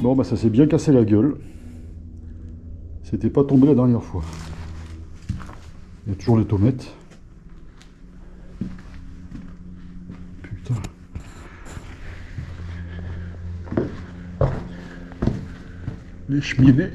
Bon bah ça s'est bien cassé la gueule. C'était pas tombé la dernière fois. Il y a toujours les tomates. Putain. Les cheminées.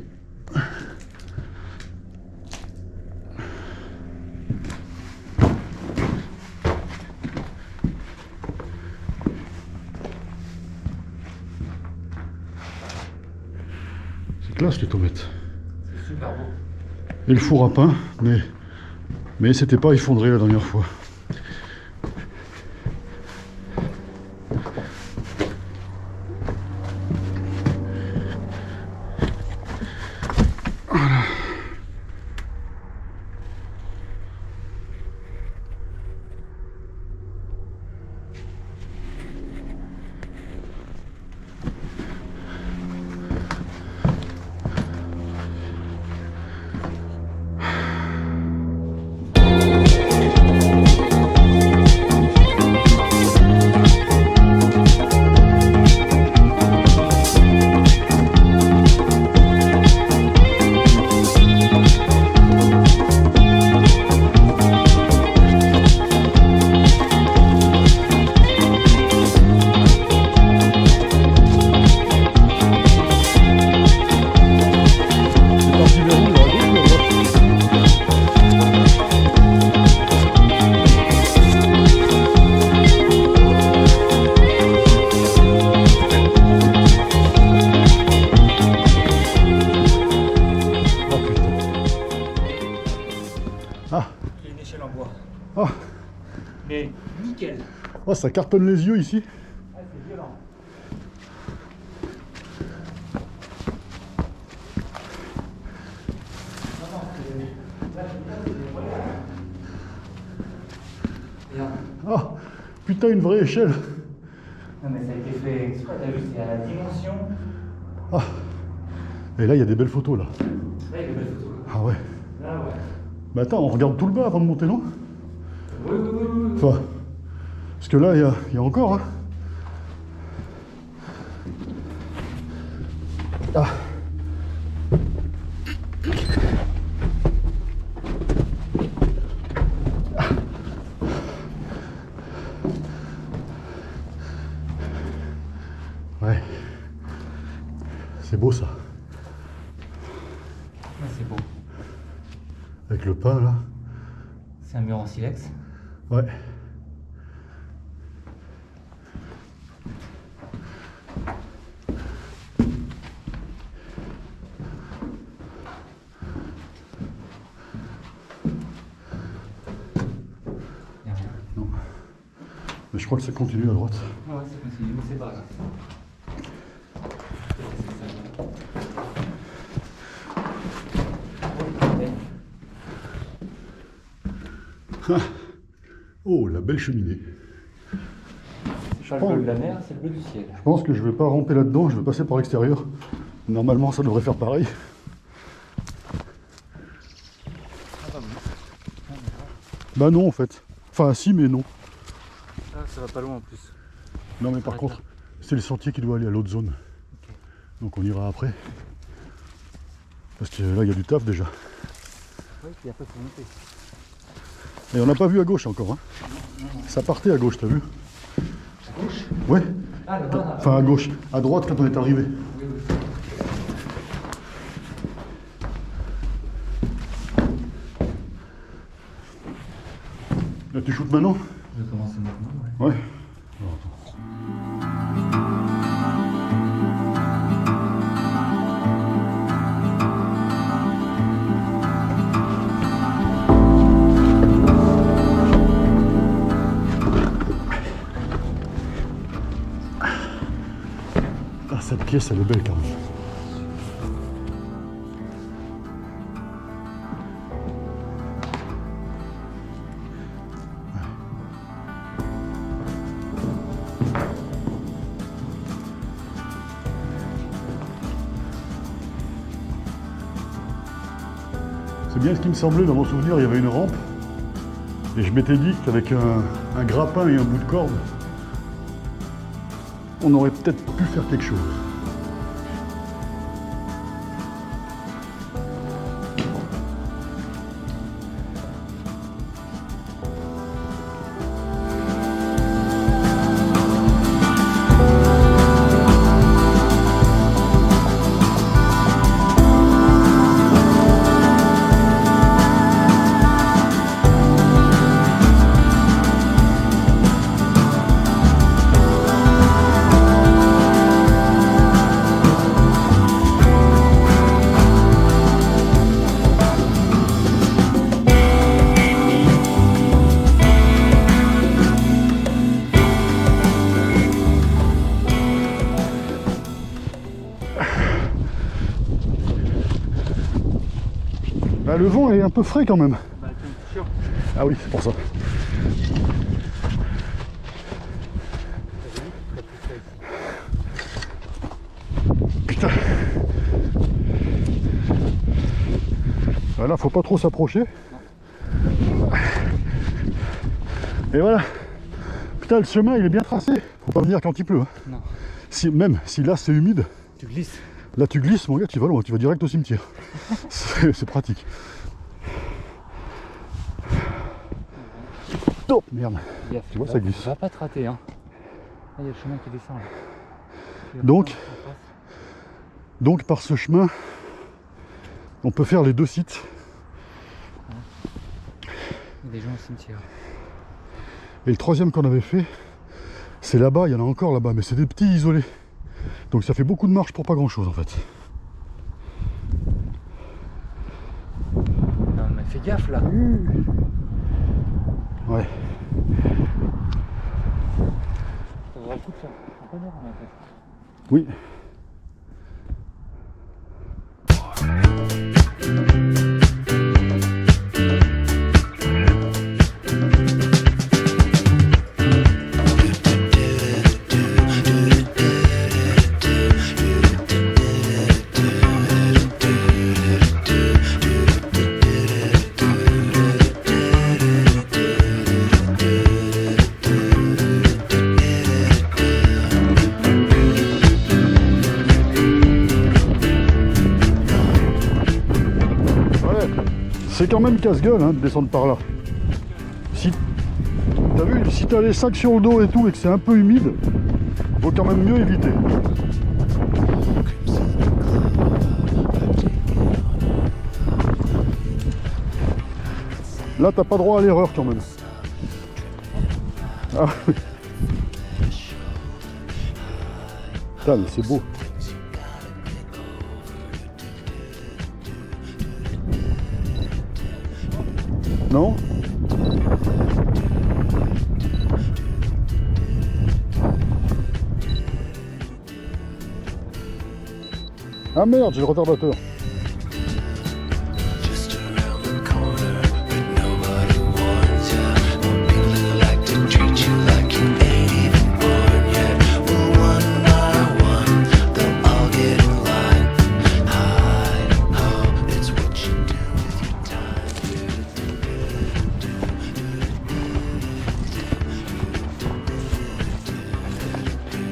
C'est classe les tomates. C'est super beau. Et le four à pain, mais c'était pas effondré la dernière fois. Voilà. Ah, Il y a une échelle en bois. ah, Mais nickel. oh, ça cartonne les yeux ici. Ah, c'est violent. Regarde. Ah, putain, une vraie échelle. Non mais ça a été fait exprès, t'as vu, c'est à la dimension. Ah, et là, il y a des belles photos là. Là, il y a des belles photos. Ah ouais. Là, ouais. Mais attends, on regarde tout le bas avant de monter, non? Oui, oui, oui, oui. Enfin, parce que là, il y a encore, hein. Ah. Ouais. C'est beau ça. Ah, c'est beau. Avec le pain là. C'est un mur en silex. Ouais. Regarde. Non. Mais je crois que ça continue à droite. Ah ouais, ça continue, mais c'est pas grave. Ah. Oh, la belle cheminée. C'est pas le bleu de la mer, c'est le bleu du ciel. Je pense que je vais pas ramper là-dedans, je vais passer par l'extérieur. Normalement, ça devrait faire pareil. Bah non, en fait. Enfin, si, mais non. Ah, ça va pas loin en plus. Non, mais par Arrête contre, là. c'est le sentier qui doit aller à l'autre zone. Ok. Donc on ira après. Parce que là, il y a du taf déjà. Oui, puis après, faut monter. Et on n'a pas vu à gauche encore. Hein. Ça partait à gauche, t'as vu? À gauche? Ouais. Ah, là-bas, là. Enfin, à gauche. À droite quand on est arrivé. Oui, oui. Là, tu shootes maintenant? Je vais commencer maintenant, ouais. Ouais. Ah, cette pièce, elle est belle quand même. C'est bien ce qui me semblait, dans mon souvenir, il y avait une rampe. Et je m'étais dit qu'avec un grappin et un bout de corde, on aurait peut-être pu faire quelque chose. Bah, le vent est un peu frais quand même. Bah, t'es sûr. Ah oui, c'est pour ça. Putain. Voilà, faut pas trop s'approcher. Et voilà. Putain, le chemin il est bien tracé. Faut pas venir quand il pleut. Hein. Non. Même si là c'est humide, Tu glisses. là tu glisses, mon gars, tu vas loin, tu vas direct au cimetière. C'est pratique. Oh merde. Yes. Tu vois, ça glisse. Va pas te rater, hein. Là, il y a le chemin qui descend. Là. Donc par ce chemin, on peut faire les deux sites. Il y a des gens au cimetière. Et le troisième qu'on avait fait, c'est là-bas, il y en a encore là-bas, mais c'est des petits isolés. Donc ça fait beaucoup de marche pour pas grand-chose en fait. Non, mais fais gaffe là. Ouais. Ça vaut le coup de faire un panneau en fait. Oui. C'est quand même casse-gueule hein, de descendre par là. Si t'as vu, si t'as les sacs sur le dos et tout et que c'est un peu humide, vaut quand même mieux éviter. Là t'as pas droit à l'erreur quand même. Ah oui. Putain, mais c'est beau. Non? Ah merde, j'ai le retardateur.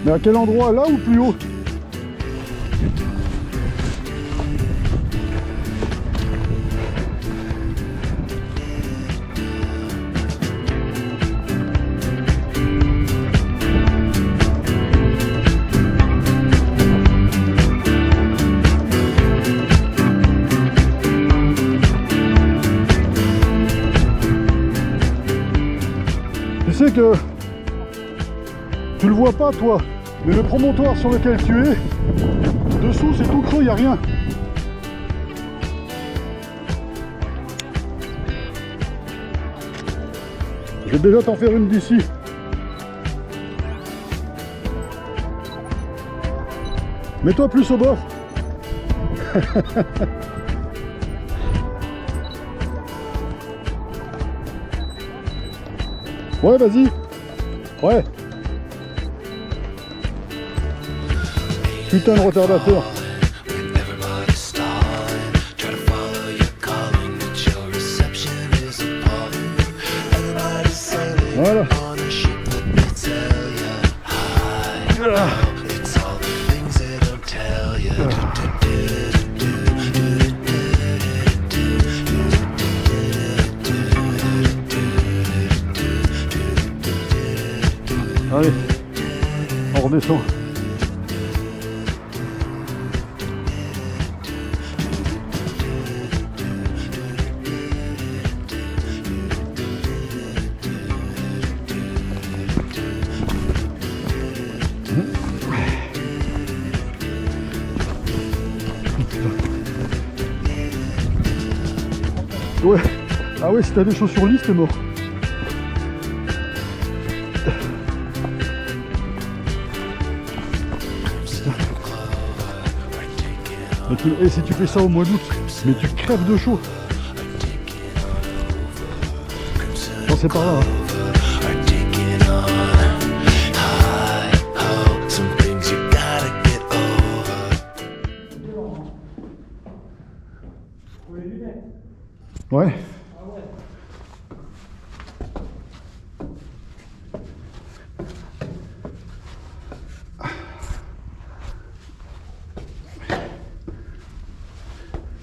Mais à quel endroit, là ou plus haut? Tu sais que tu le vois pas toi, mais le promontoire sur lequel tu es, dessous c'est tout creux, il n'y a rien. Je vais déjà t'en faire une d'ici. Mets-toi plus au bord. Ouais, vas-y. Ouais. Putain de retardateur. Voilà. Allez, on redescend. Ouais. Ah ouais, si t'as des chaussures lisses, t'es mort. Et si tu fais ça au mois d'août, mais tu crèves de chaud. passer par là. Hein. Are taking on high, oh, some things you gotta get over. Pour les lunettes. Ouais. Ah ouais.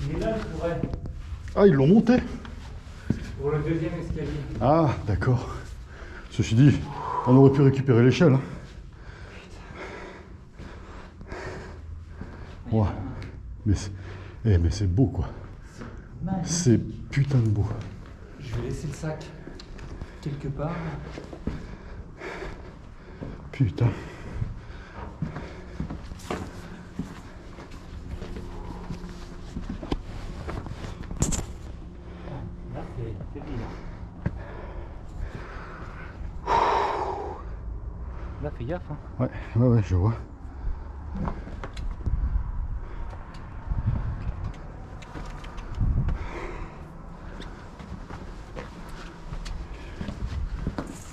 Mais là, je pourrais. Ah, ils l'ont monté. Pour le deuxième escalier. Ah, d'accord. Ceci dit, on aurait pu récupérer l'échelle. Hein. Ouais. Mais c'est beau, quoi. Magnifique. C'est putain de beau. Je vais laisser le sac quelque part. Putain. Là, c'est bien. Là, fais gaffe. Hein. Ouais, je vois.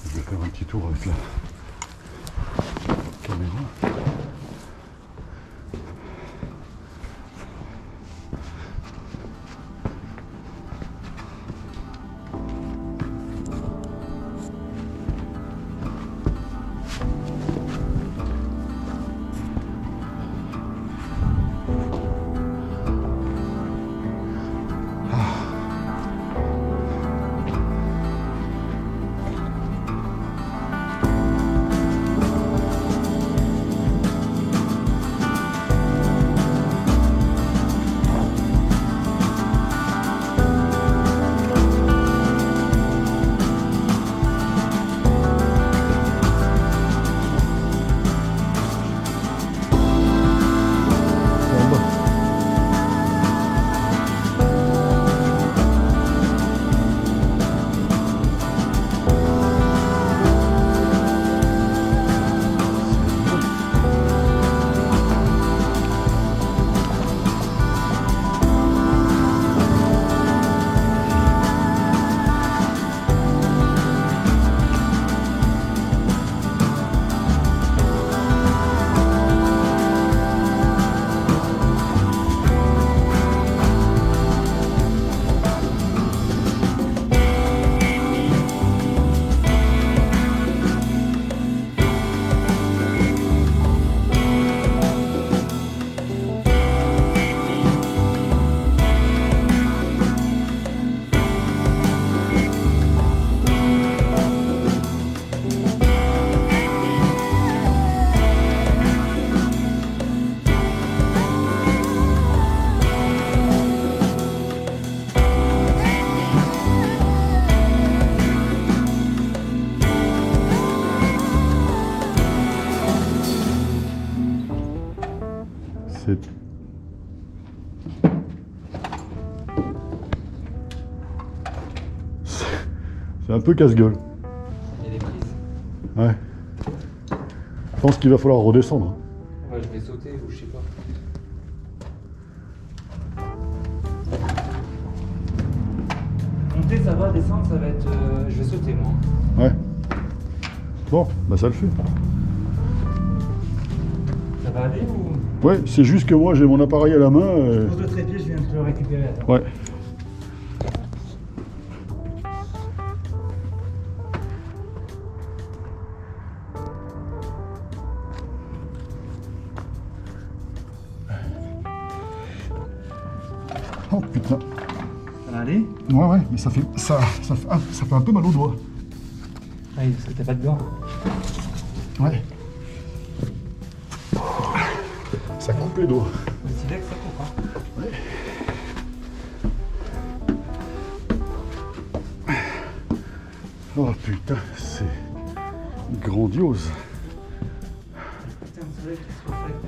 Je vais faire un petit tour avec la caméra. C'est un peu casse-gueule. Il y a des prises. Ouais. Je pense qu'il va falloir redescendre. Ouais, je vais sauter ou je sais pas. Monter, ça va, descendre, ça va être. Je vais sauter moi. Ouais. Bon, bah ça le fait. Ça va aller ou. Ouais, c'est juste que moi j'ai mon appareil à la main. Pose le trépied, je viens de le récupérer. Attends. Ouais. Oh putain. Ça va aller? Ouais, mais ça fait un peu mal aux doigts. Ah, parce que t'as pas de gants. Ouais. Ça coupe les doigts. Le silex, ça coupe, hein. Ouais. Oh putain, c'est grandiose. Putain, le soleil qui se reflète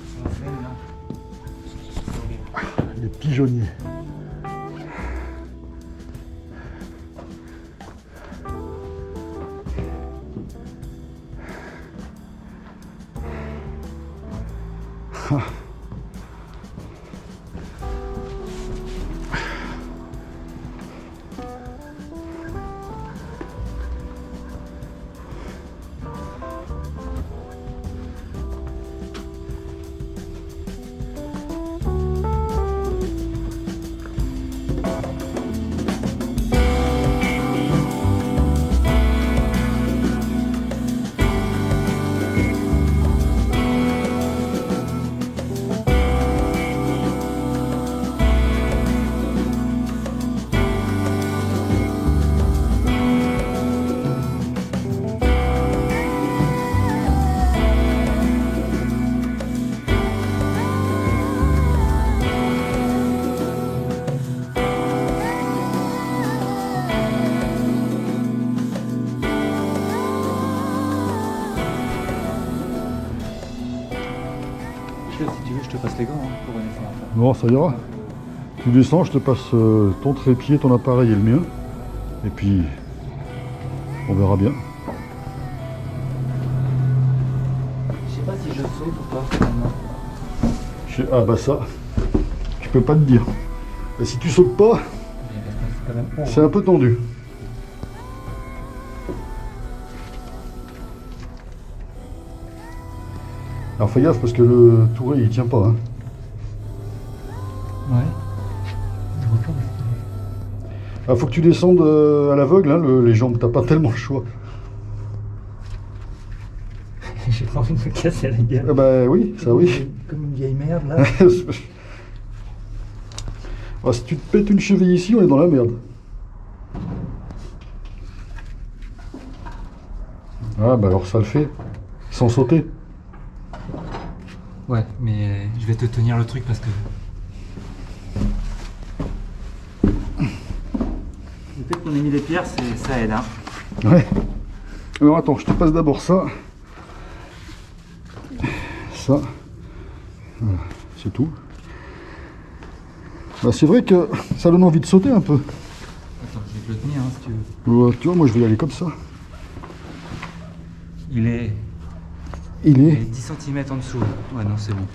sur la scène, là. Les pigeonniers. Ah. que si tu veux, je te passe les gants hein, pour redescendre. Non, ça ira. Tu descends, je te passe ton trépied, ton appareil et le mien. Et puis, on verra bien. Je sais pas si je saute ou pas finalement. Ah bah ça, je peux pas te dire. Et si tu sautes pas, C'est quand même bon. c'est un peu tendu. Alors fais gaffe parce que le touret il tient pas. Hein. Ouais. Ah, faut que tu descendes à l'aveugle, hein, les jambes, t'as pas tellement le choix. J'ai pas envie de me casser la gueule. Ah bah oui, ça oui. Comme une vieille merde là. Ah, si tu te pètes une cheville ici, on est dans la merde. Ah bah alors ça le fait, sans sauter. Ouais, mais je vais te tenir le truc parce que. Le fait qu'on ait mis les pierres, ça aide. Hein. Ouais. Alors attends, je te passe d'abord ça. Ça. Voilà, c'est tout. Bah, c'est vrai que ça donne envie de sauter un peu. Attends, je vais te le tenir hein, si tu veux. Tu vois, moi je vais y aller comme ça. Il est Il est. 10 cm en dessous. Ouais, non, c'est bon.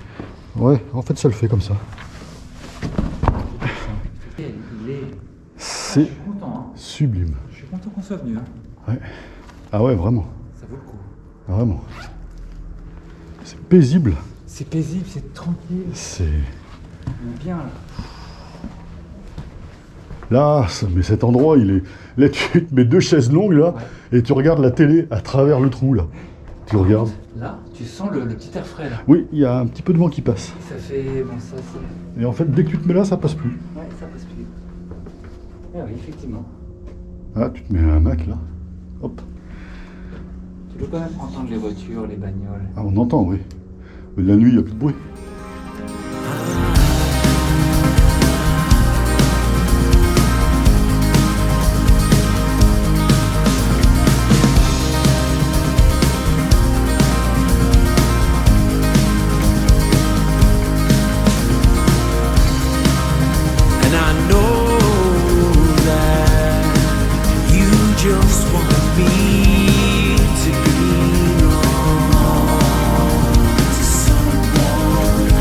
Ouais, en fait ça le fait comme ça. Il est. C'est Je suis content. Hein. sublime. Je suis content qu'on soit venu. Hein. Ouais. Ah ouais, vraiment. Ça vaut le coup. Vraiment. C'est paisible. C'est paisible, c'est tranquille. C'est. On est bien là. Là, mais cet endroit, il est. Là, tu te mets 2 chaises longues là, et tu regardes la télé à travers le trou là. Tu regardes. Là, tu sens le petit air frais là. Oui, il y a un petit peu de vent qui passe. Ça fait. Bon, ça c'est. Et en fait, dès que tu te mets là, ça passe plus. Ouais, ça passe plus. Ah oui, effectivement. Ah, tu te mets un Mac là. Hop. Tu peux quand même entendre les voitures, les bagnoles. Ah, on entend, oui. Mais la nuit, il n'y a plus de bruit. And I know that you just want me to belong to someone.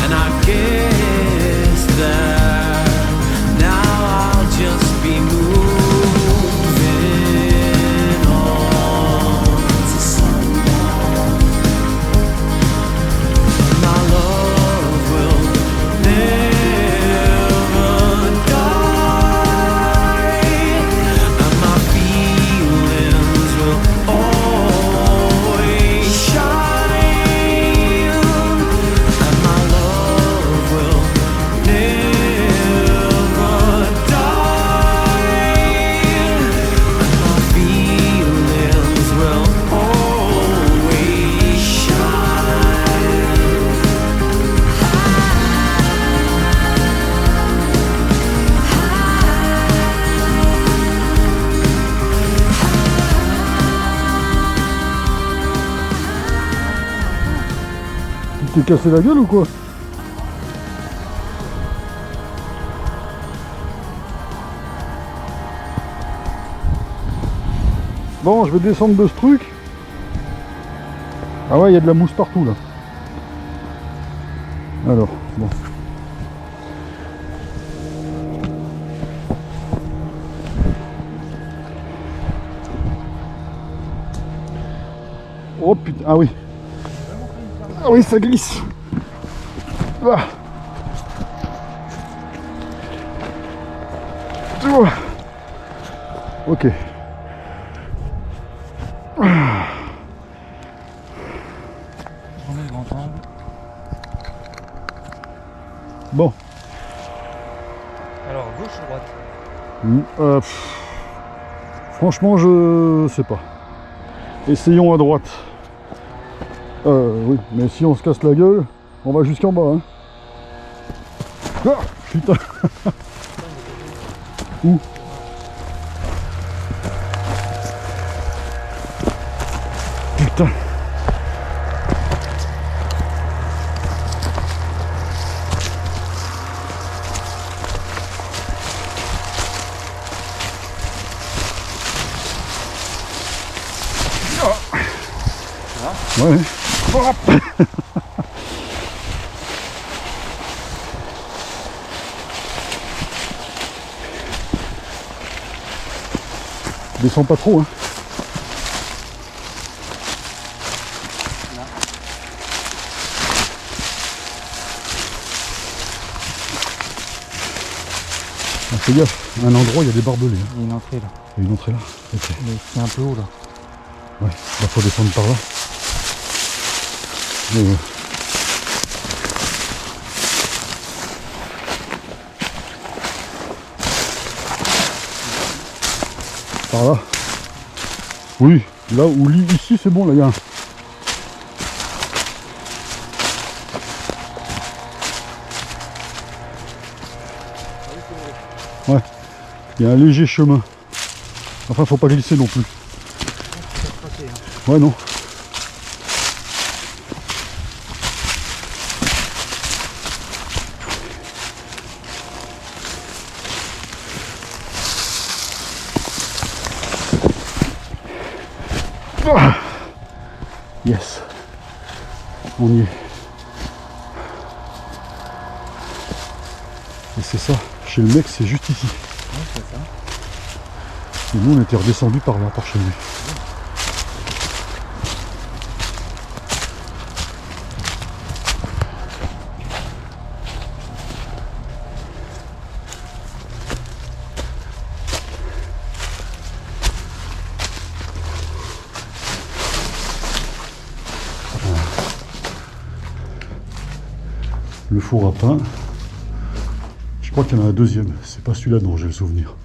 And I guess that now I'll just be moving on to someone. My love will never die, and my feelings will always shine, and my love will never die, and my feelings will always shine. Tu t'es cassé la gueule ou quoi? Bon, je vais descendre de ce truc. Ah ouais, il y a de la mousse partout là. Alors, bon. Oh putain, ah oui. Ah oui, ça glisse. Ah. Ouah. Ok. On met le grand angle. Bon. Alors, gauche ou droite? Franchement, je sais pas. Essayons à droite. Oui, mais si on se casse la gueule, on va jusqu'en bas. Hein. Ah, putain. Où? Putain. Ouais. Descends pas trop, hein. Ah, fais gaffe, à un endroit il y a des barbelés. Hein. Il y a une entrée là. Il y a une entrée là. Ok. Mais c'est un peu haut là. Ouais, bah faut descendre par là. Mais, par là. Oui, là où ici c'est bon, là il y a un. Ouais, il y a un léger chemin. Enfin, faut pas glisser non plus. Ouais, non. Ah, yes. On y est. Et c'est ça. Chez le mec, c'est juste ici. Ouais, c'est ça. Et nous, on était redescendu par là, par chez lui. Le four à pain. Je crois qu'il y en a un deuxième. C'est pas celui-là dont j'ai le souvenir.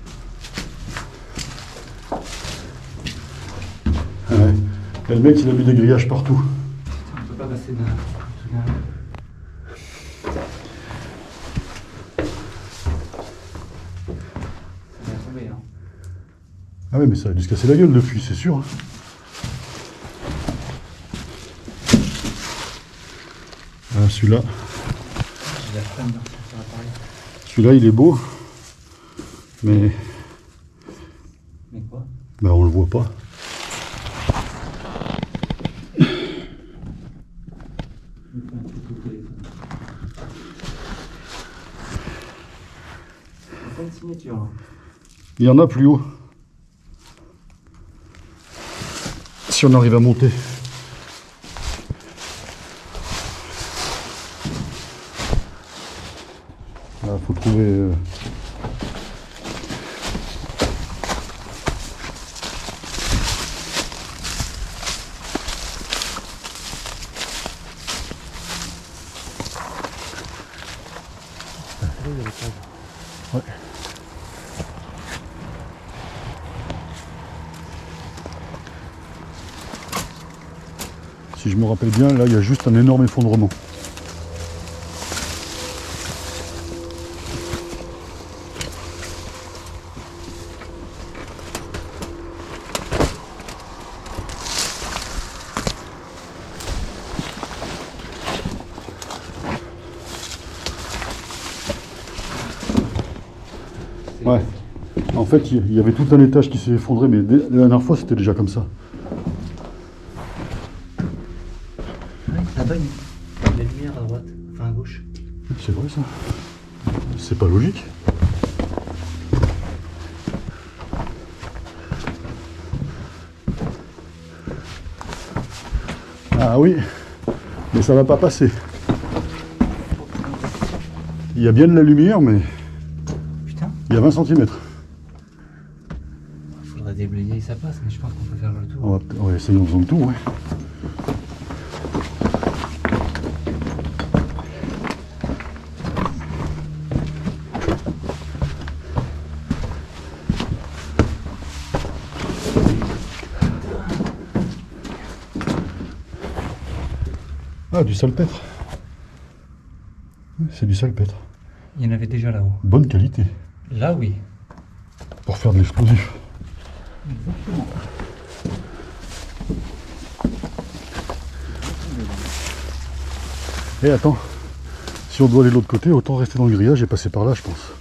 Ouais. Et le mec, il a mis des grillages partout. On peut pas passer d'un truc à l'autre. Ça va tomber hein. Ah ouais, mais ça a dû se casser la gueule depuis, c'est sûr. Ah, celui-là. J'ai la flemme, ça va parler. Celui-là, il est beau. Mais Mais quoi? bah, on le voit pas. Il faut un truc au téléphone. C'est pas une signature là. Il y en a plus haut. Si on arrive à monter. Là, faut trouver. Ouais. Si je me rappelle bien, là il y a juste un énorme effondrement. Ouais. En fait, il y avait tout un étage qui s'est effondré, mais la dernière fois, c'était déjà comme ça. Ouais, là-bas, il y a de la lumière à droite, enfin à gauche. C'est vrai ça. C'est pas logique. Ah oui, mais ça va pas passer. Il y a bien de la lumière, mais Putain, il y a 20 cm. faudrait déblayer, ça passe, mais je pense qu'on peut faire le tour. On va essayer en faisant le tour, ouais. Ah, du salpêtre. C'est du salpêtre. Il y en avait déjà là-haut. Bonne qualité. Là, oui. Pour faire de l'explosif. Exactement. Et attends, si on doit aller de l'autre côté, autant rester dans le grillage et passer par là, je pense.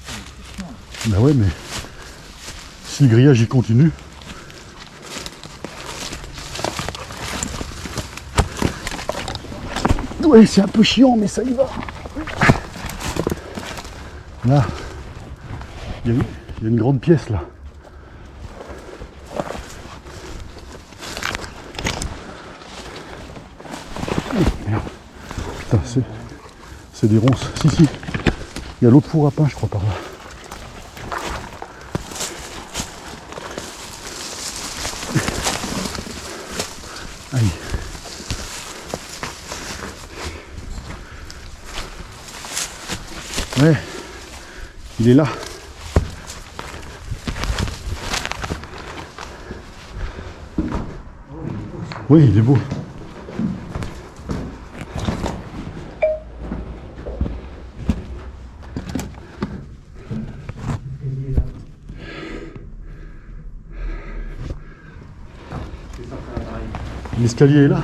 Bah ouais, mais si le grillage il continue. Ouais, c'est un peu chiant, mais ça y va. Là, il y a une grande pièce là. Merde. Putain, c'est des ronces. Si, si. Il y a l'autre four à pain, je crois, par là. Aïe. Ouais, il est là. Oui, il est beau. L'escalier est là.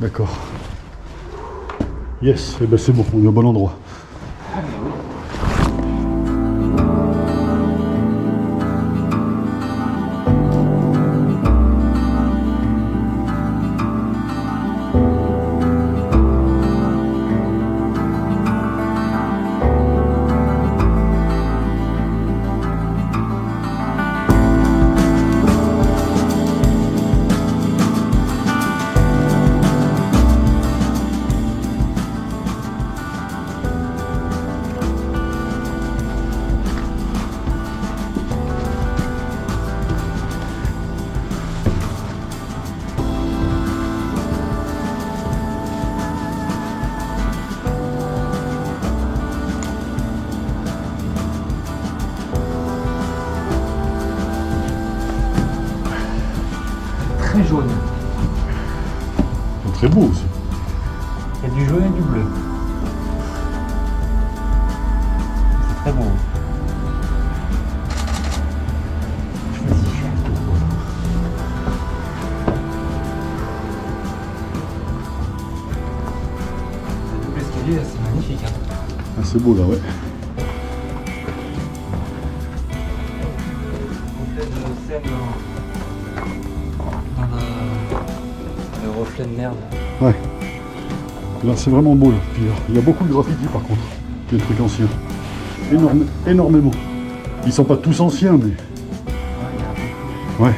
D'accord. Yes, et ben c'est bon, on est au bon endroit. Très jaune. C'est très beau aussi. Il y a du jaune et du bleu. C'est très beau. Choisis. Le double escalier là, c'est magnifique. Hein. Ah, c'est beau là, ouais. Reflet de scène dans le reflet de merde. Ouais. Là, c'est vraiment beau. Là. Puis, il y a beaucoup de graffiti par contre. Des trucs anciens. Énormément. Ils sont pas tous anciens, mais. Ouais, il y a un peu. Ouais.